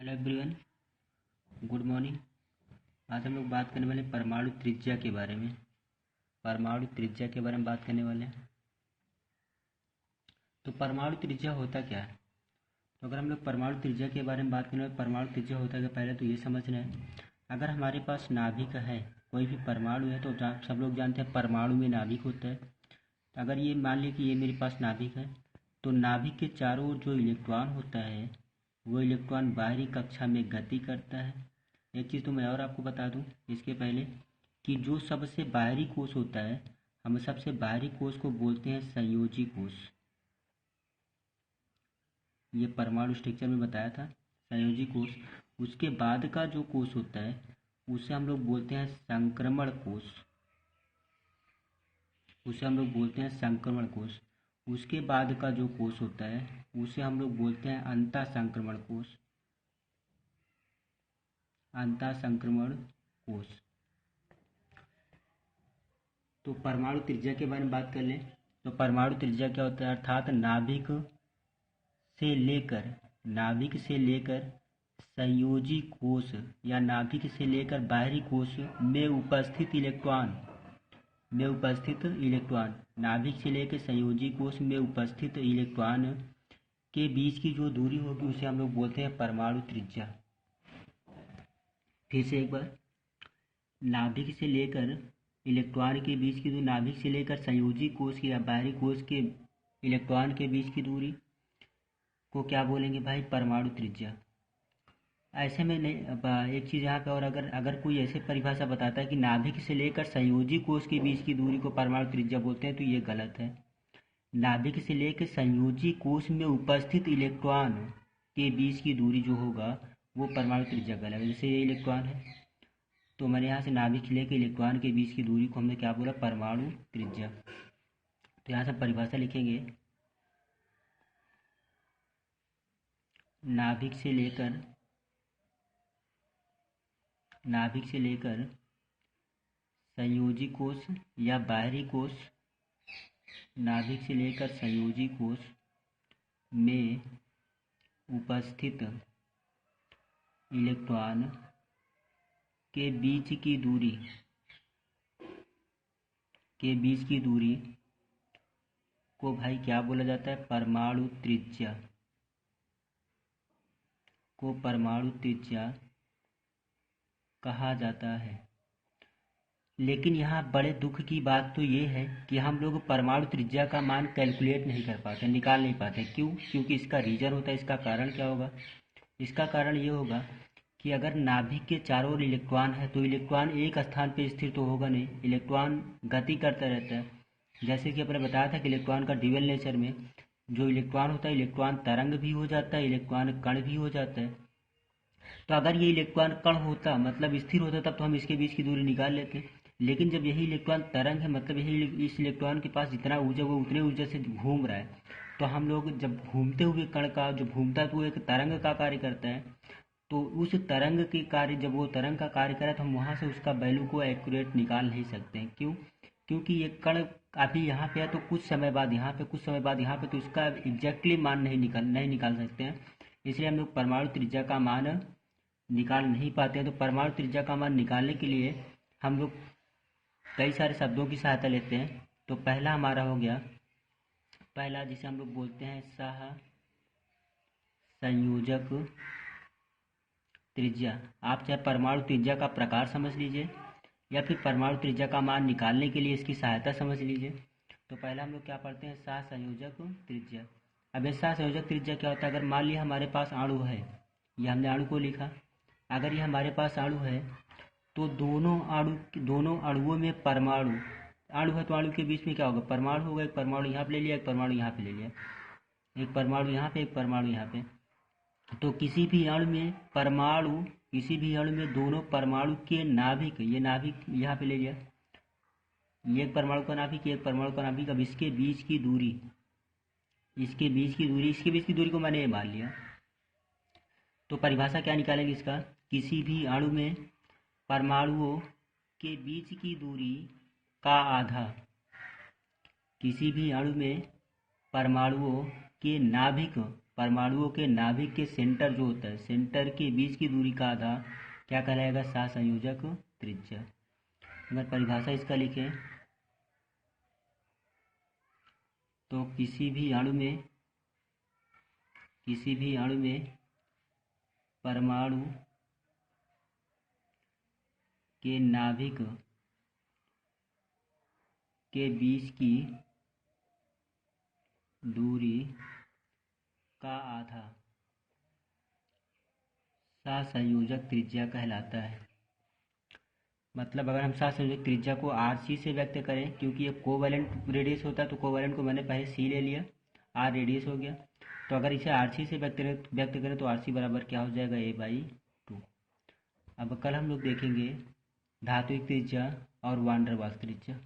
Hello everyone, good morning. आज हम लोग बात करने वाले हैं परमाणु त्रिज्या के बारे में। परमाणु त्रिज्या के बारे में बात करने वाले हैं। तो परमाणु त्रिज्या होता क्या है? तो अगर हम लोग परमाणु त्रिज्या के बारे में बात करें तो परमाणु त्रिज्या होता है, पहले तो ये समझना है, अगर हमारे पास नाभिक है, कोई भी परमाणु है, तो सब लोग जानते हैं परमाणु में नाभिक होता है। तो अगर ये मान लिया कि ये मेरे पास नाभिक है, तो नाभिक के चारों ओर जो इलेक्ट्रॉन होता है वो इलेक्ट्रॉन बाहरी कक्षा में गति करता है। एक चीज़ तो मैं और आपको बता दूं इसके पहले कि जो सबसे बाहरी कोश होता है, हम सबसे बाहरी कोश को बोलते हैं संयोजी कोश। ये परमाणु स्ट्रक्चर में बताया था, संयोजी कोश। उसके बाद का जो कोश होता है उसे हम लोग बोलते हैं संक्रमण कोश। उसके बाद का जो कोश होता है उसे हम लोग बोलते हैं अंतःसंक्रमण कोश। तो परमाणु त्रिज्या के बारे में बात कर लें तो परमाणु त्रिज्या क्या होता है, अर्थात नाभिक से लेकर संयोजी कोश या नाभिक से लेकर बाहरी कोश में उपस्थित इलेक्ट्रॉन नाभिक से लेकर संयोजी कोश में उपस्थित इलेक्ट्रॉन के बीच की जो दूरी होगी उसे हम लोग बोलते हैं परमाणु त्रिज्या। फिर से एक बार, नाभिक से लेकर इलेक्ट्रॉन के बीच की दूरी, नाभिक से लेकर संयोजी कोश या बाहरी कोश के इलेक्ट्रॉन के बीच की दूरी को क्या बोलेंगे भाई? परमाणु त्रिज्या। ऐसे में नहीं, एक चीज़ यहाँ पे और, अगर कोई ऐसे परिभाषा बताता है कि नाभिक से लेकर संयोजी कोश के बीच की दूरी को परमाणु त्रिज्या बोलते हैं, तो ये गलत है। नाभिक से लेकर संयोजी कोश में उपस्थित इलेक्ट्रॉन के बीच की दूरी जो होगा वो परमाणु त्रिज्या कहलाएगा। जैसे ये इलेक्ट्रॉन है, तो मैंने यहाँ से नाभिक से लेकर इलेक्ट्रॉन के बीच की दूरी को हमने क्या बोला? परमाणु त्रिज्या। तो यहाँ से परिभाषा लिखेंगे, नाभिक से लेकर संयोजी कोश या बाहरी कोश, नाभिक से लेकर संयोजी कोश में उपस्थित इलेक्ट्रॉन के बीच की दूरी को भाई क्या बोला जाता है? परमाणु त्रिज्या कहा जाता है। लेकिन यहाँ बड़े दुख की बात तो ये है कि हम लोग परमाणु त्रिज्या का मान कैलकुलेट नहीं कर पाते, निकाल नहीं पाते। क्यों? क्योंकि इसका रीजन होता है। इसका कारण क्या होगा? इसका कारण ये होगा कि अगर नाभिक के चारों ओर इलेक्ट्रॉन है तो इलेक्ट्रॉन एक स्थान पर स्थिर तो होगा नहीं, इलेक्ट्रॉन गति करता रहता है। जैसे कि अपने बताया था कि इलेक्ट्रॉन का ड्यूअल नेचर में जो इलेक्ट्रॉन होता है, इलेक्ट्रॉन तरंग भी हो जाता है, इलेक्ट्रॉन कण भी हो जाता है। तो अगर ये इलेक्ट्रॉन कण होता, मतलब स्थिर होता, तब तो हम इसके बीच की दूरी निकाल लेते। लेकिन जब यही इलेक्ट्रॉन तरंग है, मतलब यही इस इलेक्ट्रॉन के पास जितना ऊर्जा वो उतने ऊर्जा से घूम रहा है, तो हम लोग जब घूमते हुए कण का जो घूमता है तो वो एक तरंग का कार्य करता है। तो उस तरंग के कार्य, जब वो तरंग का कार्य करे तो हम वहाँ से उसका वैल्यू को एक्यूरेट निकाल नहीं सकते हैं। क्यों? क्योंकि ये कण अभी यहाँ पे है तो कुछ समय बाद यहाँ पे, कुछ समय बाद यहाँ पे, तो इसका एग्जैक्टली मान नहीं निकाल सकते हैं। इसलिए हम लोग परमाणु त्रिज्या का मान निकाल नहीं पाते हैं। तो परमाणु त्रिज्या का मान निकालने के लिए हम लोग कई सारे शब्दों की सहायता लेते हैं। तो पहला हमारा हो गया, पहला जिसे हम लोग बोलते हैं सह संयोजक त्रिज्या। आप चाहे परमाणु त्रिज्या का प्रकार समझ लीजिए या फिर परमाणु त्रिज्या का मान निकालने के लिए इसकी सहायता समझ लीजिए। तो पहला हम लोग क्या पढ़ते हैं? सहसंयोजक त्रिज्या। अब ये सहसंयोजक त्रिज्या क्या होता है? अगर मान लिया हमारे पास अणु है, ये हमने अणु को लिखा, अगर ये हमारे पास अणु है तो दोनों अणुओं में परमाणु, अणु है तो अणु के बीच में क्या होगा? परमाणु होगा। एक परमाणु यहाँ पे ले लिया, एक परमाणु यहाँ पे ले लिया, एक परमाणु यहाँ पे, एक परमाणु यहाँ पे। तो किसी भी अणु में दोनों परमाणु के नाभिक, ये नाभिक यहाँ पे ले लिया, ये एक परमाणु का नाभिक, एक परमाणु का नाभिक। अब इसके बीच की दूरी को मैंने ये मान लिया। तो परिभाषा क्या निकालेंगे इसका? किसी भी अणु में परमाणुओं के बीच की दूरी का आधा, किसी भी अणु में परमाणुओं के नाभिक परमाणुओं के नाभिक के सेंटर जो होता है, सेंटर के बीच की दूरी का आधा क्या कहलाएगा? सहसंयोजक त्रिज्या। अगर परिभाषा इसका लिखें तो किसी भी अणु में परमाणु के नाभिक के बीच की दूरी का आधा सहसंयोजक त्रिज्या कहलाता है। मतलब अगर हम सहसंयोजक त्रिज्या को RC से व्यक्त करें, क्योंकि ये कोवैलेंट रेडियस होता है तो कोवैलेंट को मैंने पहले C ले लिया, R रेडियस हो गया, तो अगर इसे RC से व्यक्त करें तो RC बराबर क्या हो जाएगा? A/2। अब कल हम लोग देखेंगे धात्विक त्रिज्या और वान डेर वाल्स त्रिज्या।